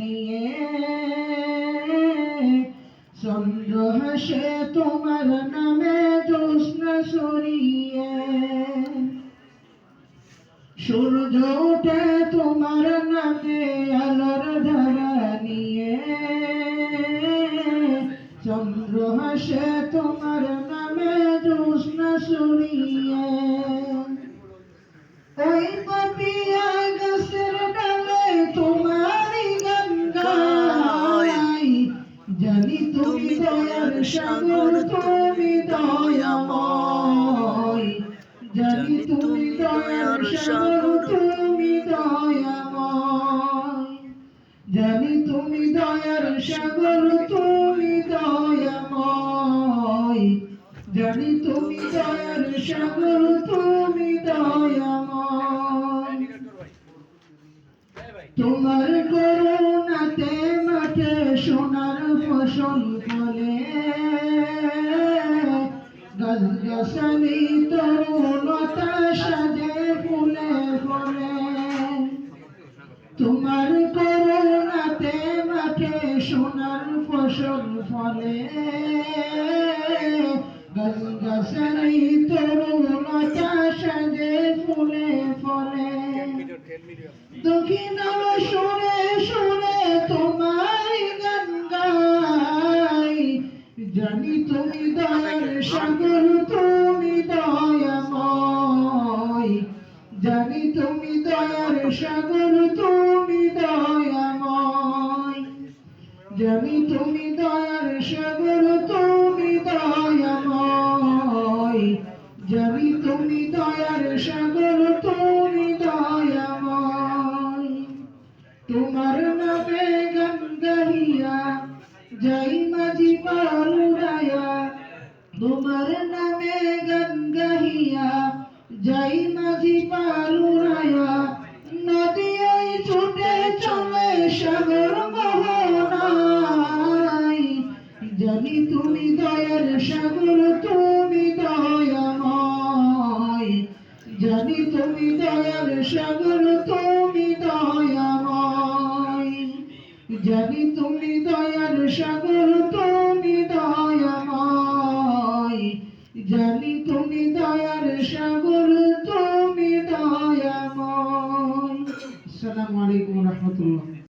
নিয়ে চন্দ্র হাসে তোমার নামে জ্যোৎস্না ছড়িয়ে সূর্য ওঠে তোমার নামে আলোর ধারা নিয়ে চন্দ্র হাসে তোমার নামে জ্যোৎস্না ছড়িয়ে ওই পাপিয়া গাছের ডালে তোমারই গান গাই জানি তুমি দয়ার সাগর তুমি দয়াময় জানি তুমি দয়ার সাগর তুমি দয়াময় জানি তুমি দয়ার সাগর তুমি দয়াময় জানি তুমি দয়ার সাগর তুমি দয়াময় তোমার করুণাতে মাঠে সোনার ফসল ফলে গাছগাছালি তরুলতা সাজে ফুলে ফলে তোমার করুণাতে মাঠে সোনার ফসল ফলে গাছগাছালি তরুলতা সাজে ফুলে ফলে দক্ষিণ সুরে সুরে তোমার গান গাই জানি তুমি দয়ার সাগর তুমি দয়াময় জানি তুমি দয়ার সাগর তুমি দয়াময় জানি তুমি দয়ার সাগর তুমি দয়াময় জানি তুমি দয়ার সাগর তুমি দয়াময় তোমার নামে গান গাহিয়া যাই মাঝি পাল উড়াইয়া তোমার নামে গান গাহিয়া যাই মাঝি পাল উড়াইয়া নদী ওই ছুটে চলে সাগর মোহনায় জানি তুমি দয়ার সাগর তুমি দয়াময় জানি তুমি দয়ার সাগর তুমি দয়াময় জানি তুমি দয়ার সাগর তুমি দয়াময় জানি